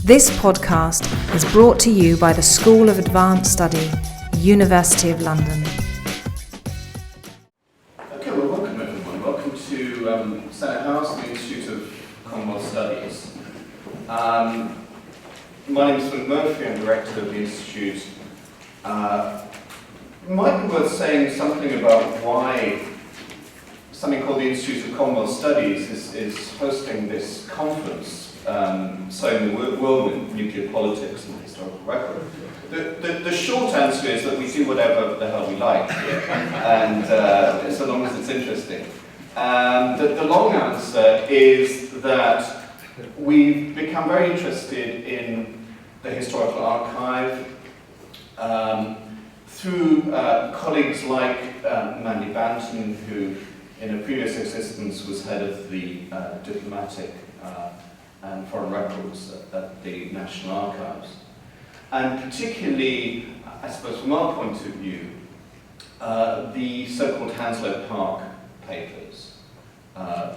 This podcast is brought to you by the School of Advanced Study, University of London. Okay, well, welcome everyone. Welcome to Senate House, the Institute of Commonwealth Studies. My name is Philip Murphy, I'm Director of the Institute. It might be worth saying something about why something called the Institute of Commonwealth Studies is hosting this conference, Sowing the Whirlwind, Nuclear Politics and Historical Record. The short answer is that we do whatever the hell we like here, and so long as it's interesting. The long answer is that we've become very interested in the historical archive through colleagues like Mandy Banton, who in a previous existence was head of the diplomatic and foreign records at the National Archives. And particularly, I suppose from our point of view, the so-called Hounslow Park papers,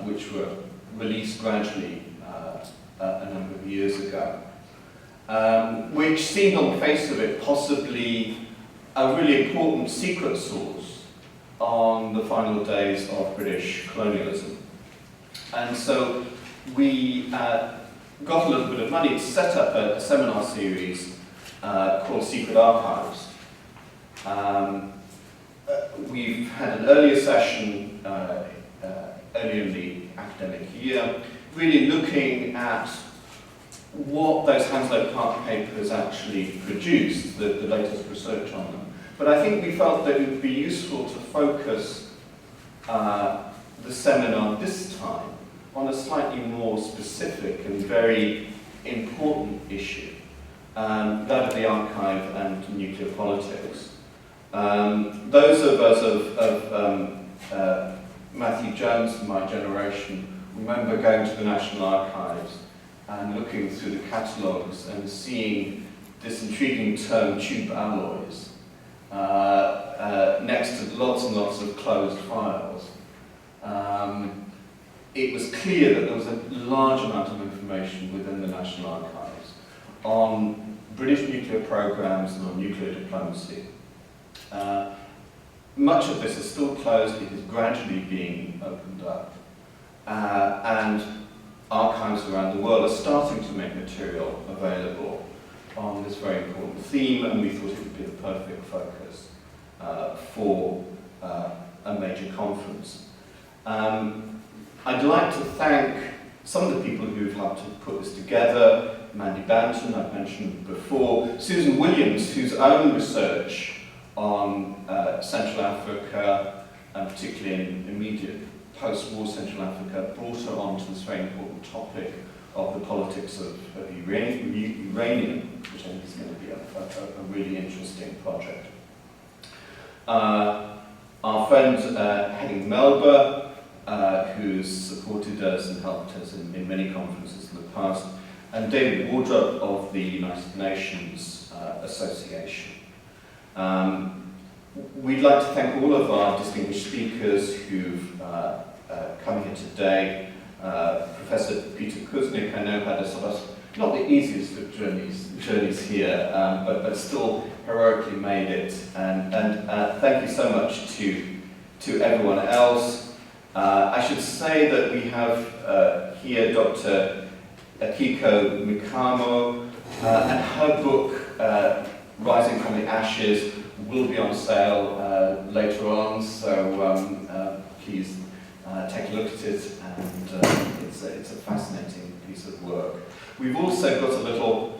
which were released gradually a number of years ago, which seemed on the face of it possibly a really important secret source on the final days of British colonialism. And so we got a little bit of money to set up a seminar series called Secret Archives. We've had an earlier session earlier in the academic year, really looking at what those Hounslow Park papers actually produced, the latest research on them. But I think we felt that it would be useful to focus the seminar this time on a slightly more specific and very important issue, that of the archive and nuclear politics. Those of us of Matthew Jones and my generation remember going to the National Archives and looking through the catalogues and seeing this intriguing term, tube alloys, next to lots and lots of closed files. It was clear that there was a large amount of information within the National Archives on British nuclear programs and on nuclear diplomacy. Much of this is still closed, it is gradually being opened up. And archives around the world are starting to make material available on this very important theme, and we thought it would be the perfect focus for a major conference. I'd like to thank some of the people who've helped to put this together. Mandy Banton, I've mentioned before. Susan Williams, whose own research on Central Africa, and particularly in immediate post-war Central Africa, brought her on to this very important topic of the politics of uranium, which I think is going to be a really interesting project. Our friend Henning Melba, who's supported us and helped us in many conferences in the past, and David Wardrop of the United Nations Association. We'd like to thank all of our distinguished speakers who've come here today. Professor Peter Kuznick, I know, had a sort of, not the easiest of journeys here, but still heroically made it. And thank you so much to everyone else. I should say that we have here Dr. Akiko Mikamo, and her book, Rising from the Ashes, will be on sale later on, so please take a look at it, and it's a fascinating piece of work. We've also got a little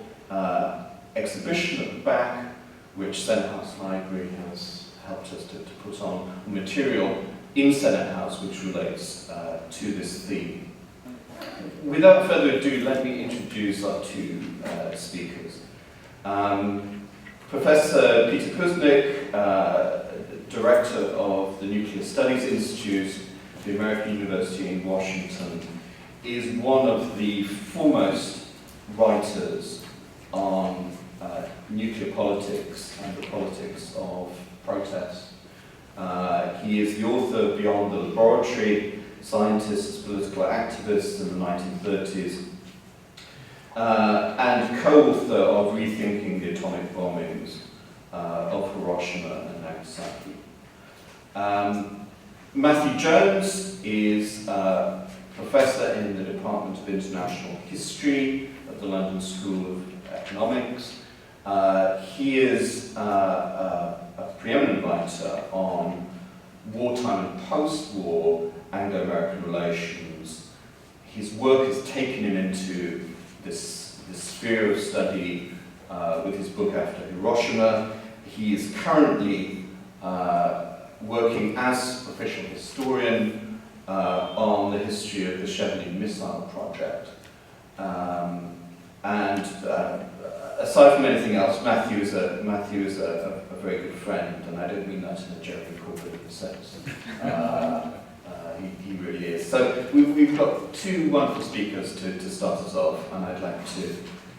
exhibition at the back, which Senate House Library has helped us to put on material in Senate House which relates to this theme. Without further ado, let me introduce our two speakers. Professor Peter Kuznick, Director of the Nuclear Studies Institute, the American University in Washington, is one of the foremost writers on nuclear politics and the politics of protest. He is the author of Beyond the Laboratory, Scientists, Political Activists in the 1930s, and co-author of Rethinking the Atomic Bombings of Hiroshima and Nagasaki. Matthew Jones is professor in the Department of International History at the London School of Economics. He is a preeminent writer on wartime and post-war Anglo-American relations. His work has taken him into this sphere of study with his book after Hiroshima. He is currently working as official historian on the history of the Chevening missile project. Aside from anything else, Matthew is a very good friend, and I don't mean that in a joking corporate sense. He really is. So we've got two wonderful speakers to start us off, and I'd like to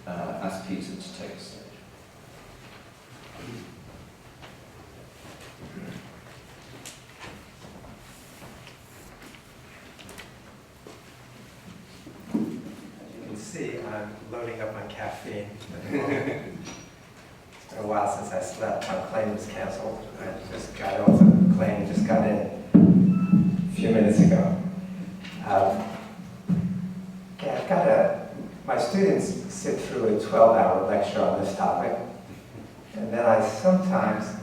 ask Peter to take the stage. See, I'm loading up my caffeine at the moment. It's been a while since I slept. My plane was canceled. I just got off the plane, just got in a few minutes ago. My students sit through a 12-hour lecture on this topic, and then I sometimes,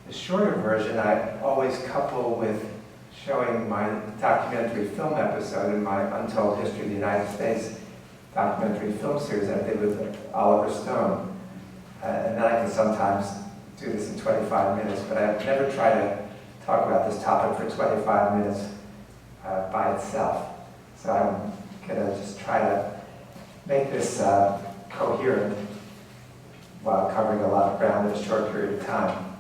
the shorter version, I always couple with showing my documentary film episode in my Untold History of the United States documentary film series I did with Oliver Stone. And then I can sometimes do this in 25 minutes, but I've never tried to talk about this topic for 25 minutes by itself. So I'm going to just try to make this coherent while covering a lot of ground in a short period of time.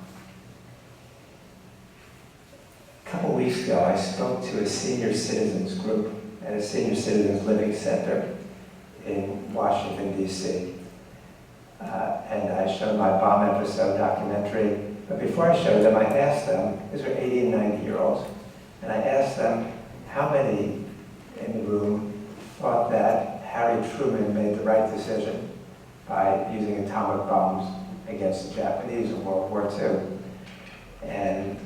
A couple weeks ago, I spoke to a senior citizens group at a senior citizens living center in Washington, D.C. And I showed my bomb episode documentary. But before I showed them, I asked them, these were 80 and 90-year-olds, and I asked them how many in the room thought that Harry Truman made the right decision by using atomic bombs against the Japanese in World War II. And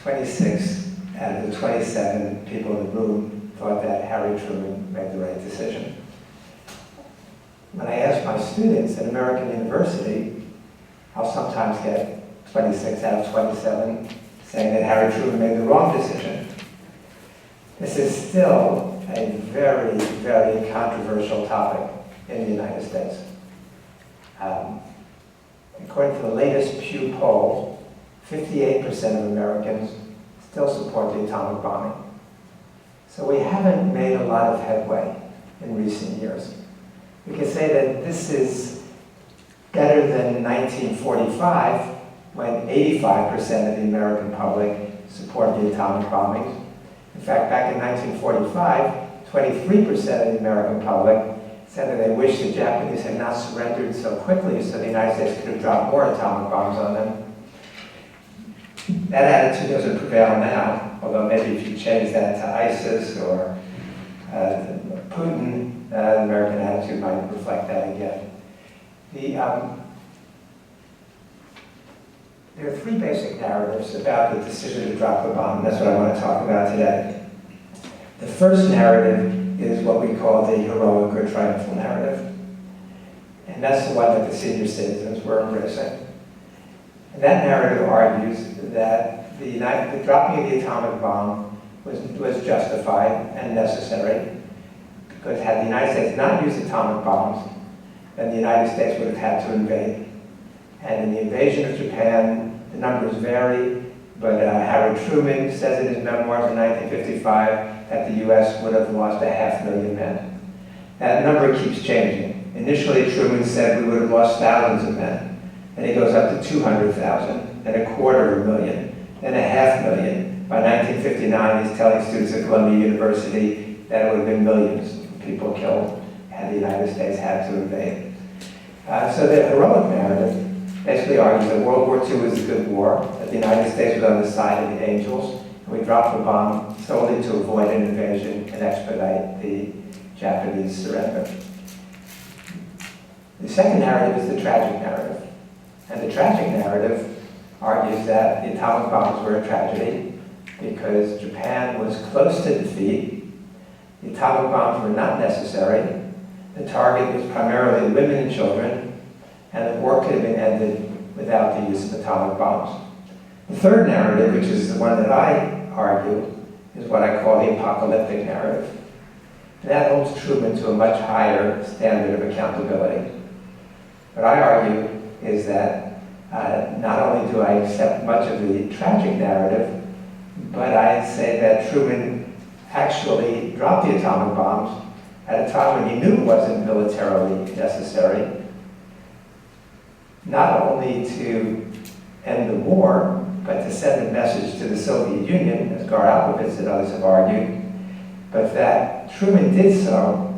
26 out of the 27 people in the room thought that Harry Truman made the right decision. When I ask my students at American University, I'll sometimes get 26 out of 27 saying that Harry Truman made the wrong decision. This is still a very, very controversial topic in the United States. According to the latest Pew poll, 58% of Americans still support the atomic bombing. So we haven't made a lot of headway in recent years. We can say that this is better than 1945, when 85% of the American public supported the atomic bombings. In fact, back in 1945, 23% of the American public said that they wished the Japanese had not surrendered so quickly so the United States could have dropped more atomic bombs on them. That attitude doesn't prevail now, although maybe if you change that to ISIS or Putin, the American attitude might reflect that again. There are three basic narratives about the decision to drop the bomb, and that's what I want to talk about today. The first narrative is what we call the heroic or triumphal narrative. And that's the one that the senior citizens were embracing. And that narrative argues that the dropping of the atomic bomb was justified and necessary, because had the United States not used atomic bombs, then the United States would have had to invade. And in the invasion of Japan, the numbers vary, but Harry Truman says in his memoirs in 1955 that the US would have lost 500,000 men. That number keeps changing. Initially, Truman said we would have lost thousands of men. Then he goes up to 200,000, then 250,000, then 500,000. By 1959, he's telling students at Columbia University that it would have been millions of people killed had the United States had to invade. So the heroic narrative basically argues that World War II was a good war, that the United States was on the side of the angels, and we dropped the bomb solely to avoid an invasion and expedite the Japanese surrender. The second narrative is the tragic narrative. And the tragic narrative argues that the atomic bombs were a tragedy because Japan was close to defeat, the atomic bombs were not necessary, the target was primarily women and children, and the war could have been ended without the use of atomic bombs. The third narrative, which is the one that I argue, is what I call the apocalyptic narrative. And that holds Truman to a much higher standard of accountability. What I argue is that not only do I accept much of the tragic narrative, but I say that Truman actually dropped the atomic bombs at a time when he knew it wasn't militarily necessary, not only to end the war, but to send a message to the Soviet Union, as Gar Alpovitz and others have argued, but that Truman did so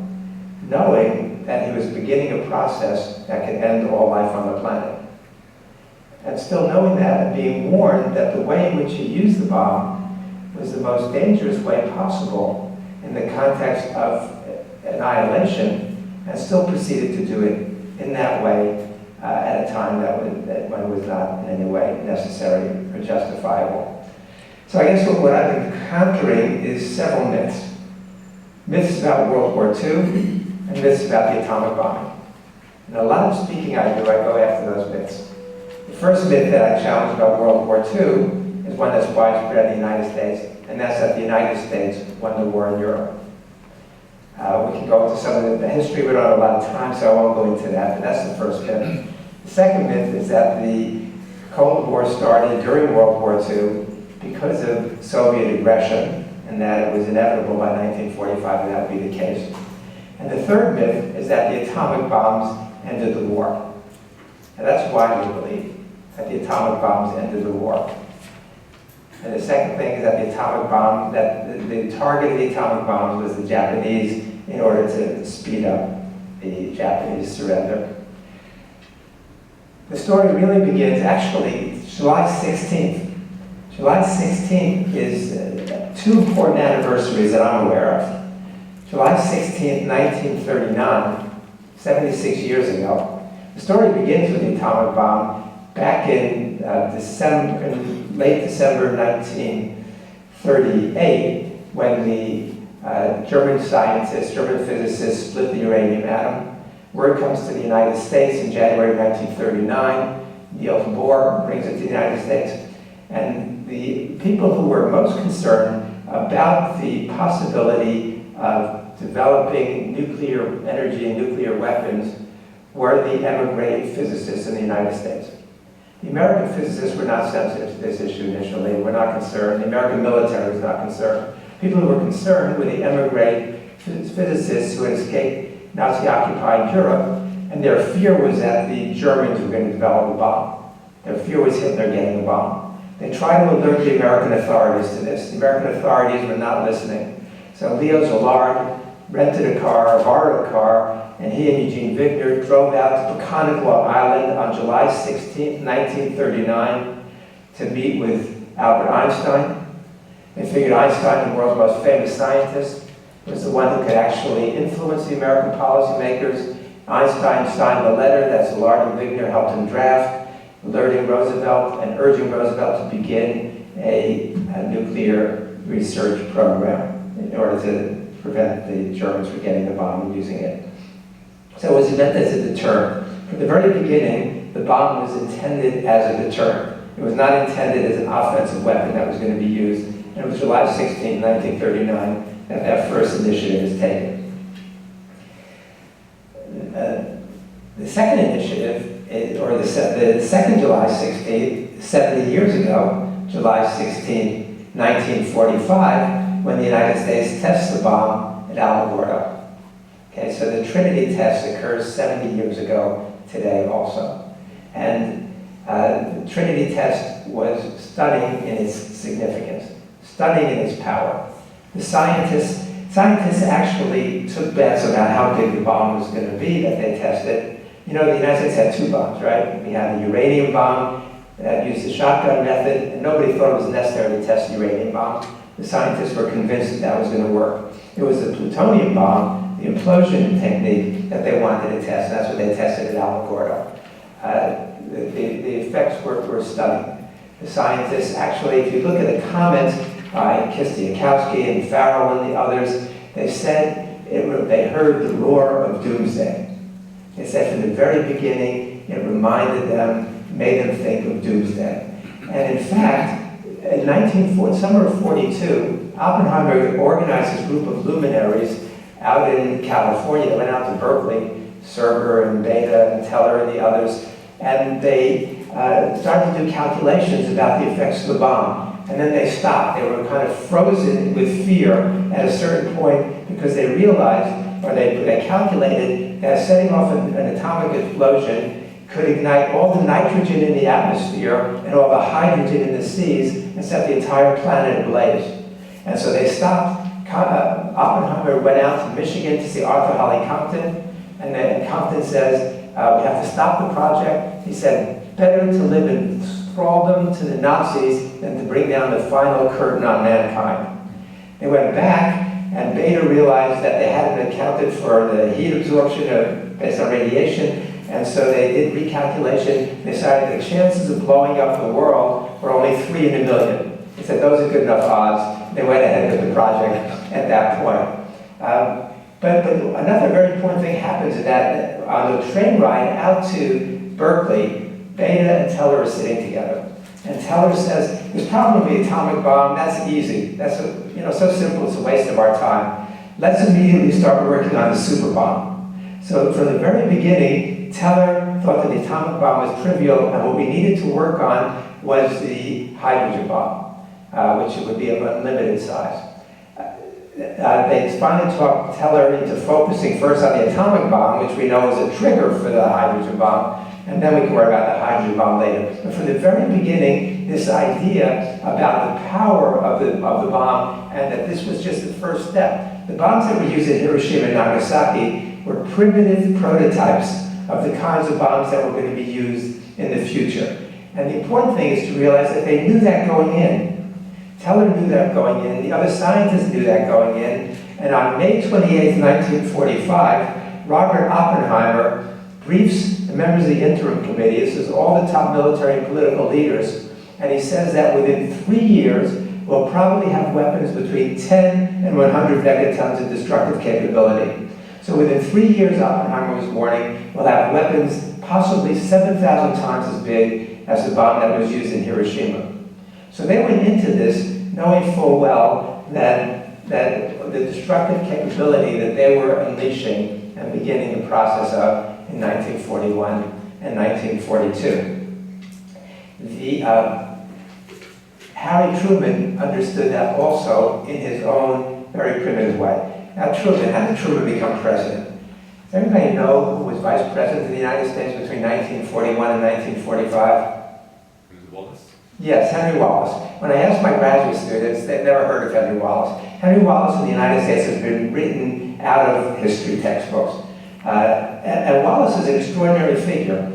knowing that he was beginning a process that could end all life on the planet. And still knowing that and being warned that the way in which he used the bomb was the most dangerous way possible in the context of annihilation, and still proceeded to do it in that way at a time when it was not in any way necessary or justifiable. So I guess what I've been countering is several myths. Myths about World War II and myths about the atomic bomb. And a lot of speaking I do, I go after those myths. The first myth that I challenge about World War II is one that's widespread in the United States, and that's that the United States won the war in Europe. We can go into some of the history. We don't have a lot of time, so I won't go into that, but that's the first myth. The second myth is that the Cold War started during World War II because of Soviet aggression, and that it was inevitable by 1945 that that would be the case. And the third myth is that the atomic bombs ended the war. And that's why we believe that the atomic bombs ended the war. And the second thing is that the atomic bomb, that the target of the atomic bombs was the Japanese in order to speed up the Japanese surrender. The story really begins actually July 16th. July 16th is two important anniversaries that I'm aware of. July 16th, 1939, 76 years ago. The story begins with the atomic bomb back in late December 1938, when the German scientists, German physicists split the uranium atom. Word comes to the United States in January 1939. Niels Bohr brings it to the United States. And the people who were most concerned about the possibility of developing nuclear energy and nuclear weapons were the emigre physicists in the United States. The American physicists were not sensitive to this issue initially, were not concerned. The American military was not concerned. People who were concerned were the emigre physicists who had escaped Nazi-occupied Europe, and their fear was that the Germans were going to develop a bomb. Their fear was Hitler getting a bomb. They tried to alert the American authorities to this. The American authorities were not listening. So Leo Szilard rented a car, borrowed a car, and he and Eugene Wigner drove out to Peconiqua Island on July 16, 1939, to meet with Albert Einstein. They figured Einstein, the world's most famous scientist, was the one who could actually influence the American policymakers. Einstein signed the letter that Szilard and Wigner helped him draft, alerting Roosevelt and urging Roosevelt to begin a nuclear research program in order to prevent the Germans from getting the bomb and using it. So it was meant as a deterrent. From the very beginning, the bomb was intended as a deterrent. It was not intended as an offensive weapon that was going to be used. And it was July 16, 1939, that that first initiative is taken. The second initiative, the second July 16, 70 years ago, July 16, 1945, when the United States tests the bomb at Alamogordo. Okay, so the Trinity Test occurs 70 years ago today also. And the Trinity Test was stunning in its significance, stunning in its power. The scientists actually took bets about how big the bomb was going to be that they tested. You know, the United States had two bombs, right? We had the uranium bomb that used the shotgun method, and nobody thought it was necessary to test the uranium bomb. The scientists were convinced that that was going to work. It was the plutonium bomb bomb, the implosion technique that they wanted to test. And that's what they tested at Alamogordo. The effects were stunning. The scientists actually, if you look at the comments by Kistiakowsky and Farrell and the others, they said they heard the roar of doomsday. They said from the very beginning, it reminded them, made them think of doomsday. And in fact, in summer of 42, Oppenheimer organized this group of luminaries out in California. They went out to Berkeley, Serger and Beta and Teller and the others, and they started to do calculations about the effects of the bomb. And then they stopped. They were kind of frozen with fear at a certain point because they realized, or they calculated, that setting off an atomic explosion could ignite all the nitrogen in the atmosphere and all the hydrogen in the seas and set the entire planet ablaze. And so they stopped. Oppenheimer went out to Michigan to see Arthur Holly Compton, and then Compton says, we have to stop the project. He said, better to live in thraldom to the Nazis than to bring down the final curtain on mankind. They went back, and Beta realized that they hadn't accounted for the heat absorption based on radiation, and so they did recalculation. They decided the chances of blowing up the world were only 3 in a million. They said those are good enough odds. They went ahead with the project at that point. But another very important thing happens that on the train ride out to Berkeley, Beta and Teller are sitting together. And Teller says, this problem with the atomic bomb, that's easy. That's so simple, it's a waste of our time. Let's immediately start working on the super bomb. So from the very beginning, Teller thought that the atomic bomb was trivial, and what we needed to work on was the hydrogen bomb, which would be of unlimited size. They finally talked Teller into focusing first on the atomic bomb, which we know is a trigger for the hydrogen bomb, and then we can worry about the hydrogen bomb later. But from the very beginning, this idea about the power of the bomb, and that this was just the first step. The bombs that were used at Hiroshima and Nagasaki were primitive prototypes of the kinds of bombs that were going to be used in the future. And the important thing is to realize that they knew that going in. Teller knew that going in, the other scientists knew that going in, and on May 28, 1945, Robert Oppenheimer briefs the members of the interim committee, this is all the top military and political leaders, and he says that within 3 years, we'll probably have weapons between 10 and 100 megatons of destructive capability. So within 3 years, Oppenheimer was warning, we'll have weapons possibly 7,000 times as big as the bomb that was used in Hiroshima. So they went into this knowing full well that the destructive capability that they were unleashing and beginning the process of in 1941 and 1942. Harry Truman understood that also in his own very primitive way. Now Truman, how did Truman become president? Does everybody know who was vice president of the United States between 1941 and 1945? Wallace? Yes, Henry Wallace. When I asked my graduate students, they've never heard of Henry Wallace. Henry Wallace in the United States has been written out of history textbooks. And Wallace is an extraordinary figure.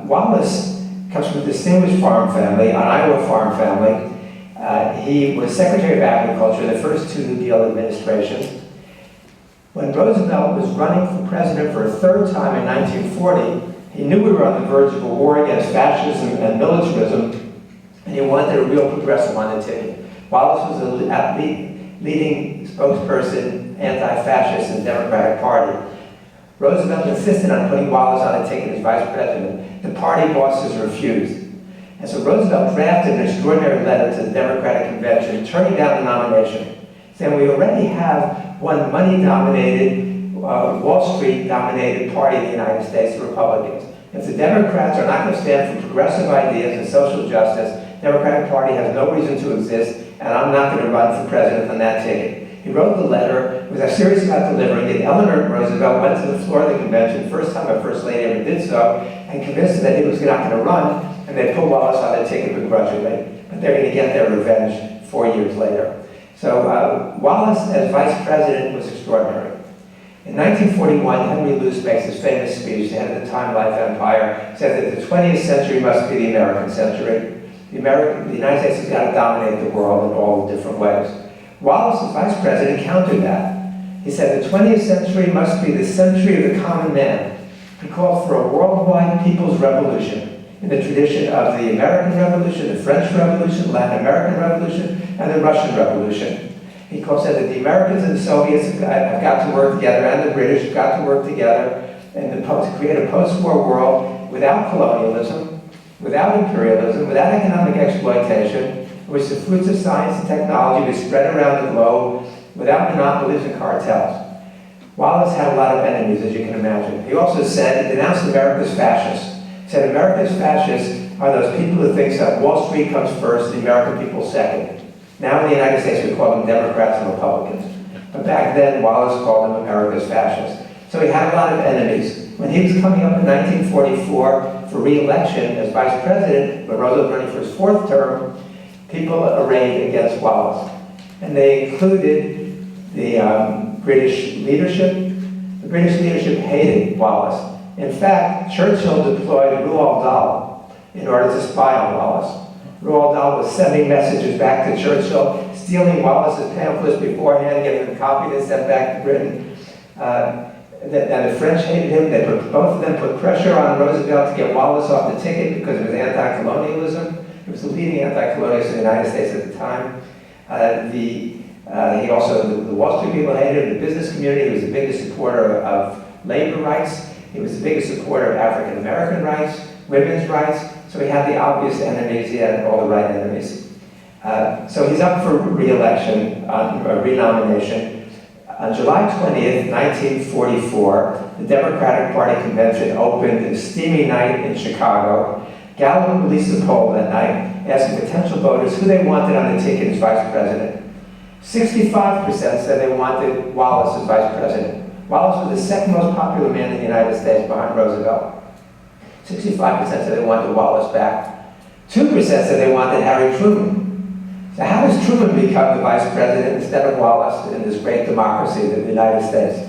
Wallace comes from a distinguished farm family, an Iowa farm family. He was Secretary of Agriculture in the first 2 New Deal administrations. When Roosevelt was running for president for a 3rd time in 1940, he knew we were on the verge of a war against fascism and militarism, and he wanted a real progressive on the ticket. Wallace was a leading spokesperson, anti-fascist in the Democratic Party. Roosevelt insisted on putting Wallace on the ticket as vice president. The party bosses refused. And so Roosevelt drafted an extraordinary letter to the Democratic Convention, turning down the nomination, saying we already have one money-dominated, Wall Street-dominated party in the United States, the Republicans. If the Democrats are not going to stand for progressive ideas and social justice, the Democratic Party has no reason to exist, and I'm not going to run for president on that ticket. He wrote the letter, was serious about delivering it. Eleanor Roosevelt went to the floor of the convention, first time a first lady ever did so, and convinced him that he was not going to run, and they put Wallace on the ticket begrudgingly. But they're going to get their revenge 4 years later. So Wallace as vice president was extraordinary. In 1941, Henry Luce makes his famous speech, the head of the Time Life Empire, said that the 20th century must be the American century. The United States has got to dominate the world in all the different ways. Wallace, as vice president, countered that. He said the 20th century must be the century of the common man. He called for a worldwide people's revolution in the tradition of the American Revolution, the French Revolution, Latin American Revolution, and the Russian Revolution. He said that the Americans and the Soviets have got to work together, and the British have got to work together to create a post-war world without colonialism, without imperialism, without economic exploitation, in which the fruits of science and technology would spread around the globe without monopolies and cartels. Wallace had a lot of enemies, as you can imagine. He also said, he denounced America's fascists. He said America's fascists are those people who think that Wall Street comes first, the American people second. Now in the United States we call them Democrats and Republicans. But back then Wallace called them America's fascists. So he had a lot of enemies. When he was coming up in 1944 for re-election as vice president, when Roosevelt was running for his fourth term, people arrayed against Wallace. And they included the British leadership. The British leadership hated Wallace. In fact, Churchill deployed Roald Dahl in order to spy on Wallace. Roald Dahl was sending messages back to Churchill, stealing Wallace's pamphlets beforehand, getting them copied and sent back to Britain. And the French hated him. Both of them put pressure on Roosevelt to get Wallace off the ticket because of his anti-colonialism. He was the leading anti-colonialist in the United States at the time. The Wall Street people hated him, the business community. He was the biggest supporter of labor rights. He was the biggest supporter of African American rights, women's rights. So he had the obvious enemies, he had all the right enemies. So he's up for re-election, renomination. On July 20th, 1944, the Democratic Party convention opened a steamy night in Chicago. Gallup released a poll that night asking potential voters who they wanted on the ticket as vice president. 65% said they wanted Wallace as vice president. Wallace was the second most popular man in the United States behind Roosevelt. 65% said they wanted Wallace back. 2% said they wanted Harry Truman. So how does Truman become the vice president instead of Wallace in this great democracy, the United States?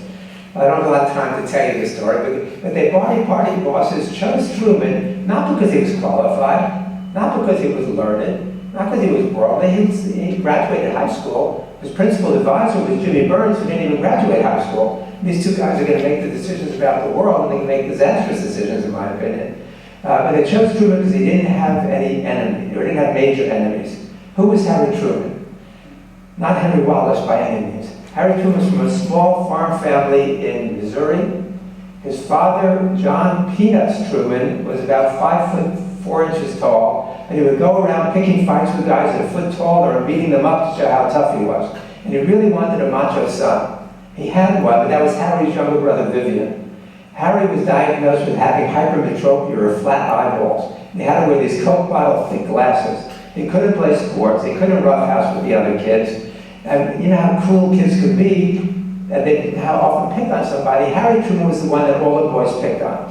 I don't have a lot of time to tell you this story, but the party bosses chose Truman not because he was qualified, not because he was learned, not because he was worldly. He graduated high school. His principal advisor was Jimmy Burns, who didn't even graduate high school. And these two guys are going to make the decisions about the world, and they can make disastrous decisions, in my opinion. But they chose Truman because he didn't have any enemies, or didn't have major enemies. Who was Harry Truman? Not Henry Wallace by any means. Harry Truman was from a small farm family in Missouri. His father, John Peanuts Truman, was about 5'4" tall, and he would go around picking fights with guys that are a foot taller and beating them up to show how tough he was. And he really wanted a macho son. He had one, but that was Harry's younger brother, Vivian. Harry was diagnosed with having hypermetropia, or flat eyeballs. And he had to wear these Coke bottle thick glasses. He couldn't play sports. He couldn't roughhouse with the other kids. And you know how cruel kids could be, and how often pick on somebody. Harry Truman was the one that all the boys picked on.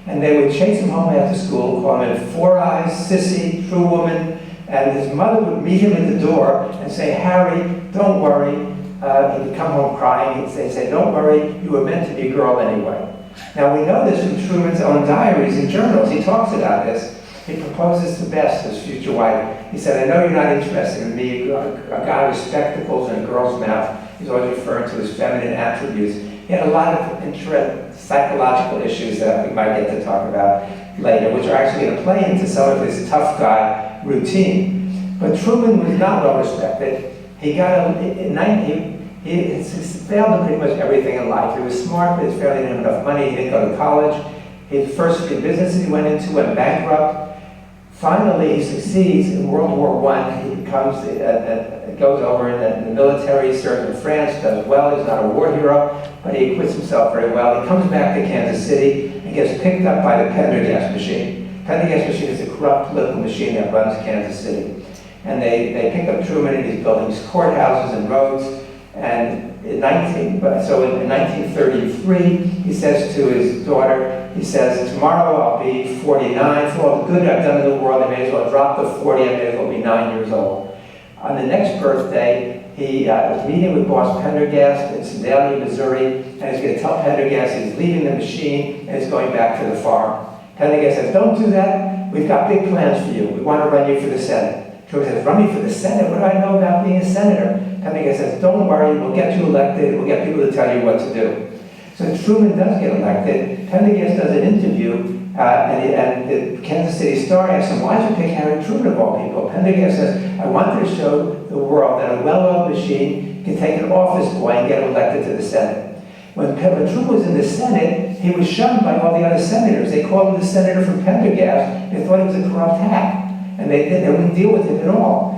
And they would chase him home after school, call him Four Eyes, Sissy, True Woman, and his mother would meet him at the door and say, Harry, don't worry. He would come home crying. They'd say, don't worry, you were meant to be a girl anyway. Now we know this from Truman's own diaries and journals. He talks about this. He proposes to Bess, his future wife. He said, I know you're not interested in me, a guy with spectacles and a girl's mouth. He's always referring to his feminine attributes. He had a lot of psychological issues that we might get to talk about later, which are actually going to play into some of his tough guy routine. But Truman was not well respected. He failed in pretty much everything in life. He was smart, but he fairly didn't have enough money. He didn't go to college. His first three businesses he went into went bankrupt. Finally, he succeeds in World War I. He becomes, goes over in the military, serves in France, does well. He's not a war hero, but he acquits himself very well. He comes back to Kansas City and gets picked up by the Pendergast machine. Pendergast machine is a corrupt political machine that runs Kansas City. And they pick up Truman, and he's building courthouses and roads. And in 1933, he says to his daughter, he says, tomorrow I'll be 49. For all the good I've done in the world, I may as well drop the 40, I may as well be 9 years old. On the next birthday, he was meeting with boss Pendergast in Sedalia, Missouri, and he's going to tell Pendergast he's leaving the machine and he's going back to the farm. Pendergast says, don't do that. We've got big plans for you. We want to run you for the Senate. Truman says, run me for the Senate? What do I know about being a senator? Pendergast says, don't worry, we'll get you elected, we'll get people to tell you what to do. So Truman does get elected. Pendergast does an interview, and the Kansas City Star asks him, why did you pick Harry Truman of all people? Pendergast says, I wanted to show the world that a well-oiled machine can take an office boy and get him elected to the Senate. When Truman was in the Senate, he was shunned by all the other senators. They called him the senator from Pendergast. They thought he was a corrupt hack, and they wouldn't deal with him at all.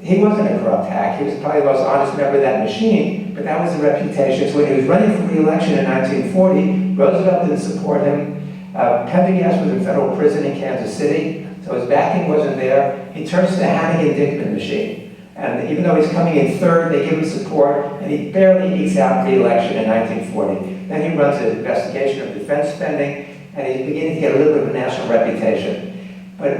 He wasn't a corrupt hack. He was probably the most honest member of that machine, but that was the reputation. So when he was running for re-election in 1940, Roosevelt didn't support him. Pendergast was in federal prison in Kansas City, so his backing wasn't there. He turns to the Hannigan-Dickman machine. And even though he's coming in third, they give him support, and he barely ekes out re-election in 1940. Then he runs an investigation of defense spending, and he's beginning to get a little bit of a national reputation. But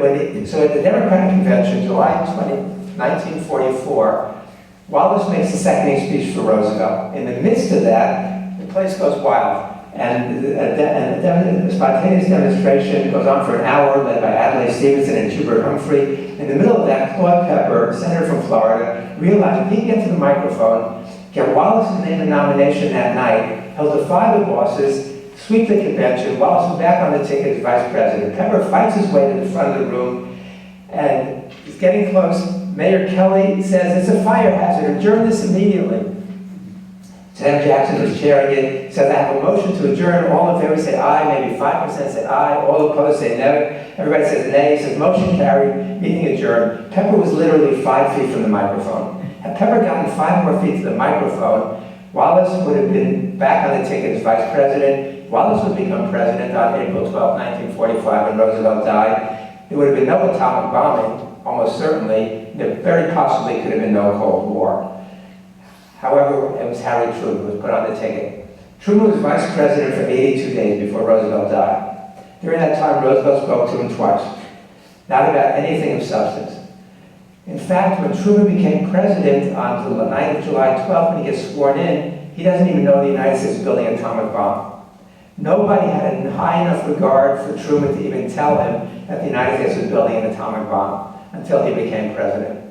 so at the Democratic Convention, July 20, 1944, Wallace makes the seconding speech for Roosevelt. In the midst of that, the place goes wild. And a spontaneous demonstration goes on for an hour, led by Adlai Stevenson and Hubert Humphrey. In the middle of that, Claude Pepper, senator from Florida, realized if he can get to the microphone, get Wallace's name and nomination that night, he'll defy the bosses, sweep the convention. Wallace is back on the ticket as vice president. Pepper fights his way to the front of the room, and he's getting close. Mayor Kelly says, it's a fire hazard, adjourn this immediately. Sam Jackson was chairing it. He says, I have a motion to adjourn. All in favor say aye. Maybe 5% say aye. All opposed say no. Everybody says nay. He says, motion carried, meeting adjourned. Pepper was literally 5 feet from the microphone. Had Pepper gotten 5 more feet to the microphone, Wallace would have been back on the ticket as vice president. Wallace would become president on April 12, 1945, when Roosevelt died. There would have been no atomic bombing, almost certainly. There very possibly could have been no Cold War. However, it was Harry Truman who was put on the ticket. Truman was vice president for 82 days before Roosevelt died. During that time, Roosevelt spoke to him twice, not about anything of substance. In fact, when Truman became president on the night of July 12th, when he gets sworn in, he doesn't even know the United States is building an atomic bomb. Nobody had a high enough regard for Truman to even tell him that the United States was building an atomic bomb until he became president.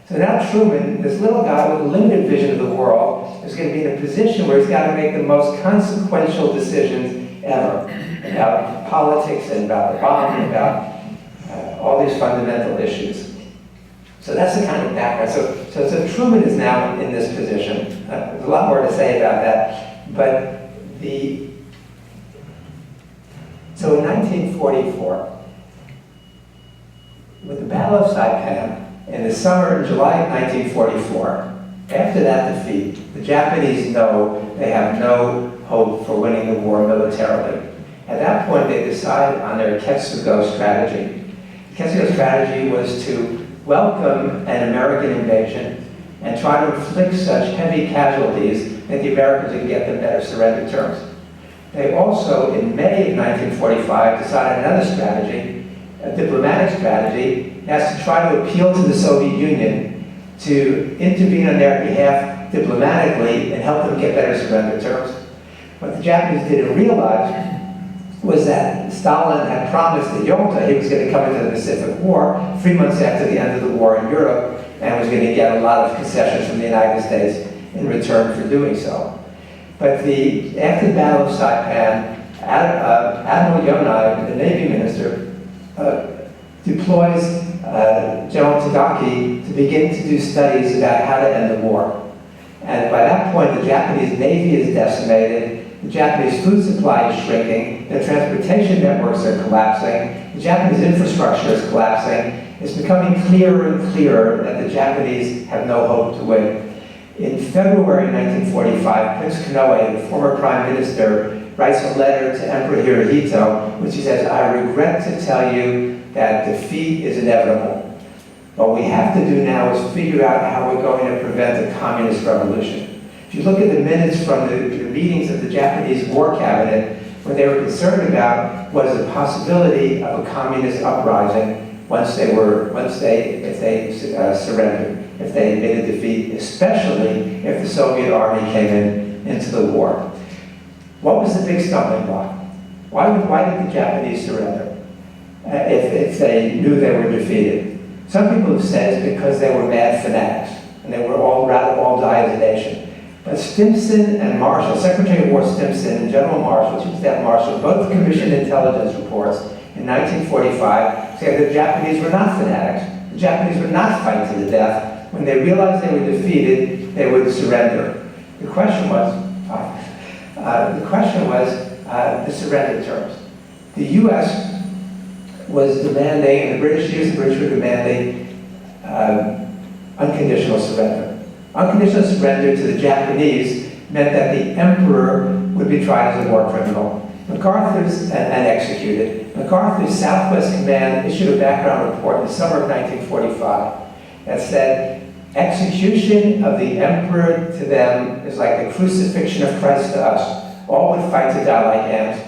So now Truman, this little guy with a limited vision of the world, is going to be in a position where he's got to make the most consequential decisions ever about politics and about the bomb and about all these fundamental issues. So that's the kind of background. So Truman is now in this position. There's a lot more to say about that. But so in 1944, with the Battle of Saipan, in the summer, July of 1944, after that defeat, the Japanese know they have no hope for winning the war militarily. At that point, they decide on their Ketsugo strategy. The Ketsugo strategy was to welcome an American invasion and try to inflict such heavy casualties that the Americans would get them better surrender terms. They also, in May of 1945, decided another strategy, a diplomatic strategy, has to try to appeal to the Soviet Union to intervene on their behalf diplomatically and help them get better surrender terms. What the Japanese didn't realize was that Stalin had promised at Yalta he was going to come into the Pacific War 3 months after the end of the war in Europe and was going to get a lot of concessions from the United States in return for doing so. But after the Battle of Saipan, Admiral Yonai, the Navy minister, deploys General Tagaki to begin to do studies about how to end the war. And by that point, the Japanese Navy is decimated, the Japanese food supply is shrinking, their transportation networks are collapsing, the Japanese infrastructure is collapsing. It's becoming clearer and clearer that the Japanese have no hope to win. In February 1945, Prince Konoe, the former prime minister, writes a letter to Emperor Hirohito, which he says, I regret to tell you that defeat is inevitable. What we have to do now is figure out how we're going to prevent a communist revolution. If you look at the minutes from the meetings of the Japanese War Cabinet, what they were concerned about was the possibility of a communist uprising if they surrendered, if they admitted defeat, especially if the Soviet army came into the war. What was the big stumbling block? Why did the Japanese surrender if they knew they were defeated? Some people have said it's because they were mad fanatics. and they were all died as a nation. But Stimson and Marshall, Secretary of War Stimson and General Marshall, Chief of Staff Marshall, both commissioned intelligence reports in 1945 saying that the Japanese were not fanatics. The Japanese would not fight to the death. When they realized they were defeated, they would surrender. The question was the surrender terms. The U.S. was demanding, and the British were demanding unconditional surrender. Unconditional surrender to the Japanese meant that the emperor would be tried as a war criminal. And executed. MacArthur's Southwest Command issued a background report in the summer of 1945 that said, execution of the emperor to them is like the crucifixion of Christ to us. All would fight to die like ants.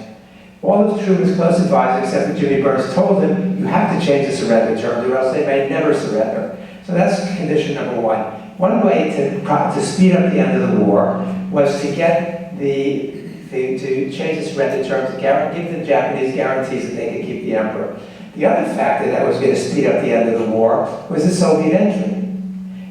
All of Truman's close advisors, except for Jimmy Burns, told him, you have to change the surrender terms or else they may never surrender. So that's condition number one. One way to speed up the end of the war was to get to change the surrender terms to give the Japanese guarantees that they could keep the emperor. The other factor that was going to speed up the end of the war was the Soviet entry.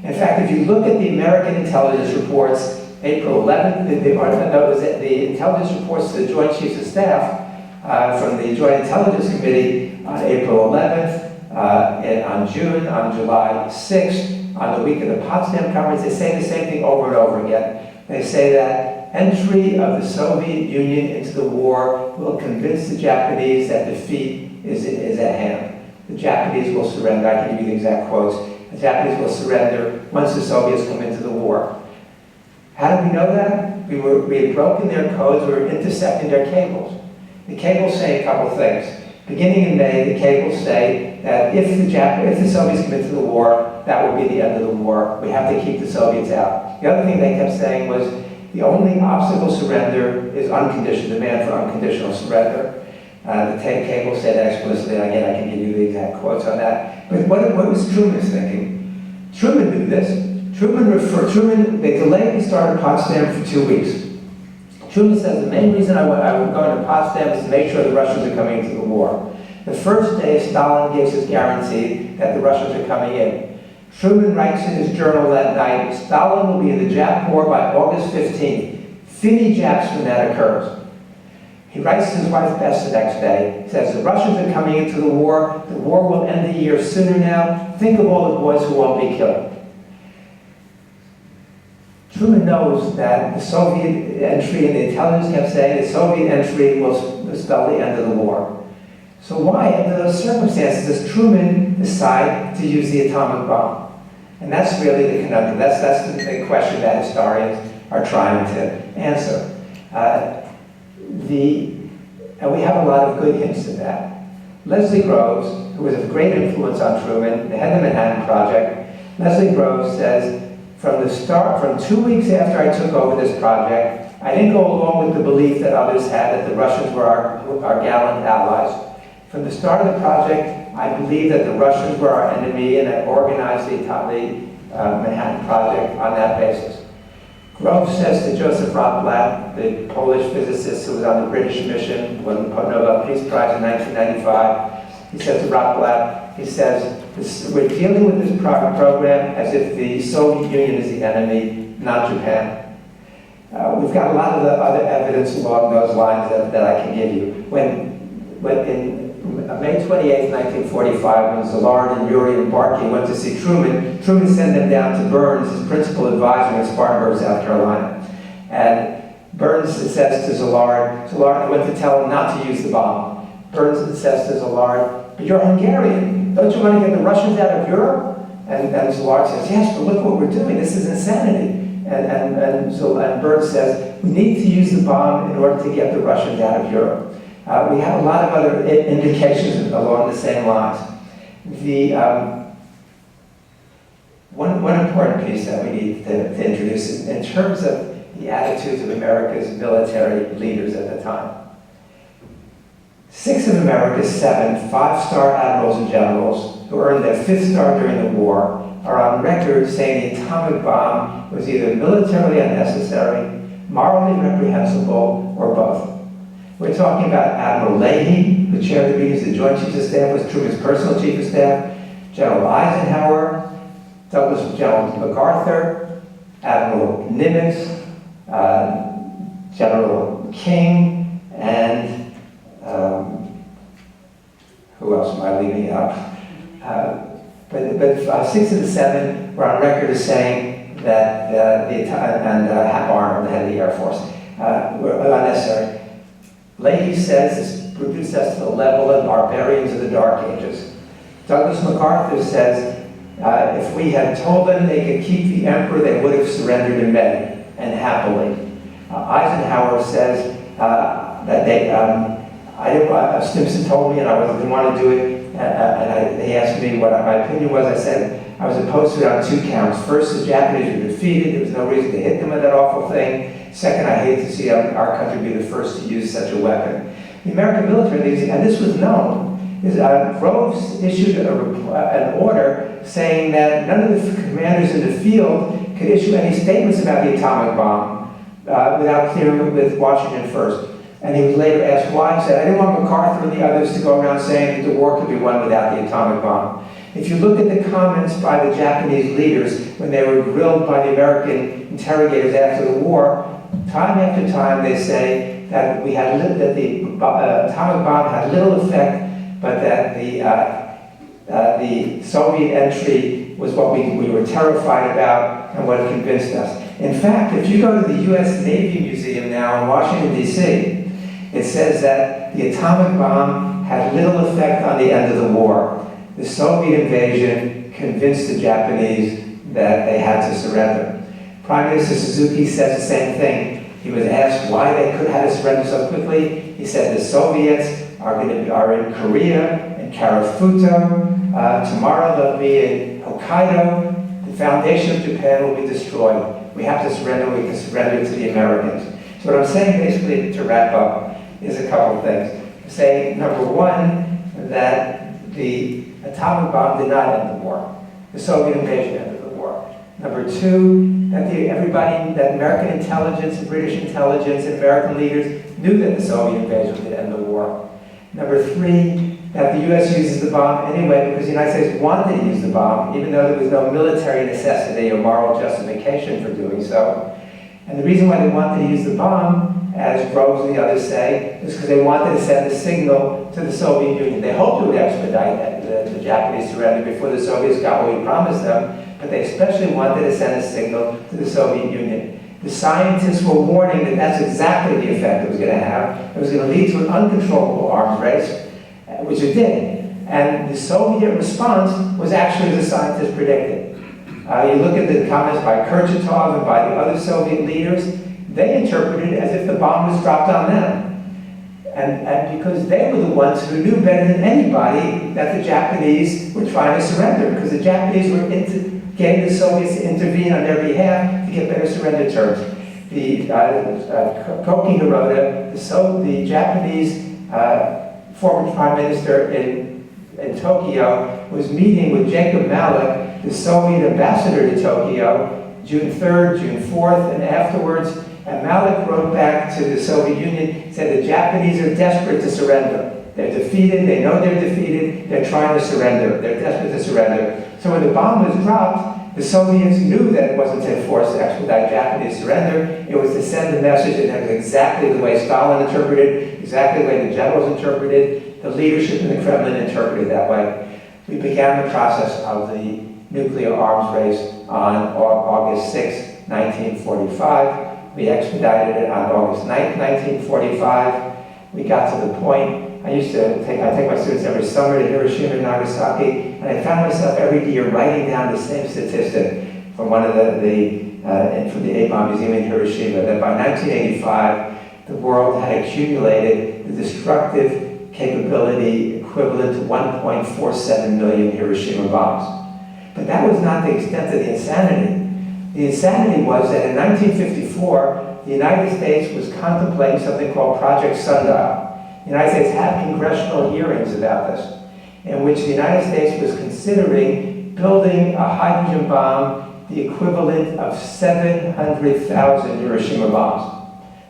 In fact, if you look at the American intelligence reports, April 11th, the intelligence reports to the Joint Chiefs of Staff from the Joint Intelligence Committee on April 11th, on July 6th, on the week of the Potsdam Conference, they say the same thing over and over again. They say that entry of the Soviet Union into the war will convince the Japanese that defeat is at hand. The Japanese will surrender. I can give you the exact quotes. The Japanese will surrender once the Soviets come into the war. How do we know that? We had broken their codes. We were intercepting their cables. The cables say a couple things. Beginning in May, the cables say that if the Soviets come into the war, that will be the end of the war. We have to keep the Soviets out. The other thing they kept saying was the only obstacle surrender is unconditional demand for unconditional surrender. The cables say that explicitly. Again, I can give you the exact quotes on that. But what was Truman thinking? Truman knew this. They delayed the start of Potsdam for 2 weeks. Truman says the main reason I was going to Potsdam is to make sure the Russians are coming into the war. The first day, Stalin gives his guarantee that the Russians are coming in. Truman writes in his journal that night, Stalin will be in the Jap war by August 15th. 50 Japs when that occurs. He writes to his wife Bess the next day. He says, the Russians are coming into the war. The war will end a year sooner now. Think of all the boys who won't be killed. Truman knows that the Soviet entry, and the intelligence kept saying the Soviet entry will spell the end of the war. So why, under those circumstances, does Truman decide to use the atomic bomb? And that's really the conundrum. That's the question that historians are trying to answer. And we have a lot of good hints of that. Leslie Groves, who was a great influence on Truman, the head of the Manhattan Project, Leslie Groves says, from 2 weeks after I took over this project, I didn't go along with the belief that others had that the Russians were our gallant allies. From the start of the project, I believed that the Russians were our enemy, and I organized the Manhattan Project on that basis. Groves says to Joseph Rotblat, the Polish physicist who was on the British mission, won the Nobel Peace Prize in 1995, he says to Rotblat, he says, we're dealing with this program as if the Soviet Union is the enemy, not Japan. We've got a lot of the other evidence along those lines that I can give you. When in May 28, 1945, when Szilard and Yuri and Barkey went to see Truman, Truman sent them down to Burns, his principal advisor in Spartanburg, South Carolina. And Burns says to Szilard went to tell him not to use the bomb. Burns says to Szilard, but you're Hungarian. Don't you want to get the Russians out of Europe? And Szilard says, yes, but look what we're doing. This is insanity. And Burns says, we need to use the bomb in order to get the Russians out of Europe. We have a lot of other indications along the same lines. One important piece that we need to introduce is in terms of the attitudes of America's military leaders at the time. 6 of America's 7 5-star admirals and generals who earned their 5th star during the war are on record saying the atomic bomb was either militarily unnecessary, morally reprehensible, or both. We're talking about Admiral Leahy, who chaired the meetings of the Joint Chiefs of Staff, was Truman's personal chief of staff, General Eisenhower, General MacArthur, Admiral Nimitz, General King, and who else am I leaving out? But 6 of the 7 were on record as saying that Hap Arnold, the head of the Air Force, were unnecessary. Leahy says this reduced us to the level of barbarians of the Dark Ages. Douglas MacArthur says if we had told them they could keep the emperor, they would have surrendered in May, and happily. Eisenhower says that they, Stimson told me and I didn't want to do it, he asked me what my opinion was. I said I was opposed to it on 2 counts. First, the Japanese were defeated. There was no reason to hit them with that awful thing. Second, I hate to see our country be the first to use such a weapon. The American military, and this was known, Groves issued an order saying that none of the commanders in the field could issue any statements about the atomic bomb without clearing with Washington first. And he was later asked why. He said, I didn't want MacArthur and the others to go around saying that the war could be won without the atomic bomb. If you look at the comments by the Japanese leaders when they were grilled by the American interrogators after the war, time after time they say that the atomic bomb had little effect, but that the Soviet entry was what we were terrified about and what convinced us. In fact, if you go to the U.S. Navy Museum now in Washington, D.C., it says that the atomic bomb had little effect on the end of the war. The Soviet invasion convinced the Japanese that they had to surrender. Prime Minister Suzuki says the same thing. He was asked why they had to surrender so quickly. He said the Soviets are in Korea, in Karafuto. Tomorrow they'll be in Hokkaido. The foundation of Japan will be destroyed. We have to surrender. We can surrender to the Americans. So what I'm saying basically to wrap up is a couple of things. Say, number one, that the atomic bomb did not end the war. The Soviet invasion ended the war. Number two, that that American intelligence, and British intelligence, and American leaders knew that the Soviet invasion would end the war. Number three, that the U.S. uses the bomb anyway because the United States wanted to use the bomb, even though there was no military necessity or moral justification for doing so. And the reason why they wanted to use the bomb, as Groves and the others say, is because they wanted to send a signal to the Soviet Union. They hoped it would expedite the Japanese surrender before the Soviets got what we promised them, but they especially wanted to send a signal to the Soviet Union. The scientists were warning that that's exactly the effect it was going to have. It was going to lead to an uncontrollable arms race, which it did. And the Soviet response was actually as the scientists predicted. You look at the comments by Kurchatov and by the other Soviet leaders, they interpreted it as if the bomb was dropped on them. And because they were the ones who knew better than anybody that the Japanese were trying to surrender, because the Japanese were getting the Soviets to intervene on their behalf to get better surrender terms. The Koki Hirota, the Japanese former prime minister in Tokyo, was meeting with Jacob Malik, the Soviet ambassador to Tokyo, June 3rd, June 4th, and afterwards. And Malik wrote back to the Soviet Union, said the Japanese are desperate to surrender. They're defeated, they know they're defeated, they're trying to surrender, they're desperate to surrender. So when the bomb was dropped, the Soviets knew that it wasn't to force expedite Japanese surrender, it was to send a message, and that was exactly the way Stalin interpreted, exactly the way the generals interpreted, the leadership in the Kremlin interpreted that way. We began the process of the nuclear arms race on August 6, 1945. We expedited it on August 9th, 1945. We got to the point, I take my students every summer to Hiroshima and Nagasaki, and I found myself every year writing down the same statistic from one of from the A-bomb museum in Hiroshima, that by 1985, the world had accumulated the destructive capability equivalent to 1.47 million Hiroshima bombs. But that was not the extent of the insanity. The insanity was that in 1954, the United States was contemplating something called Project Sundial. The United States had congressional hearings about this, in which the United States was considering building a hydrogen bomb the equivalent of 700,000 Hiroshima bombs.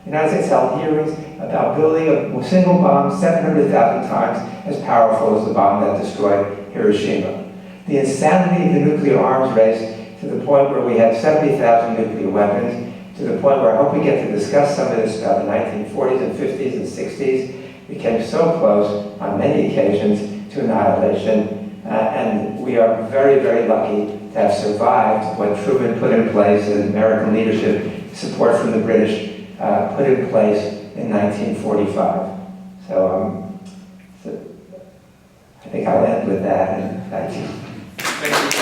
The United States held hearings about building a single bomb 700,000 times as powerful as the bomb that destroyed Hiroshima. The insanity of the nuclear arms race to the point where we had 70,000 nuclear weapons, to the point where I hope we get to discuss some of this about the 1940s and 50s and 60s. We came so close on many occasions to annihilation, and we are very, very lucky to have survived what Truman put in place and American leadership, support from the British, put in place in 1945. So I think I'll end with that, and thank you. Thank you.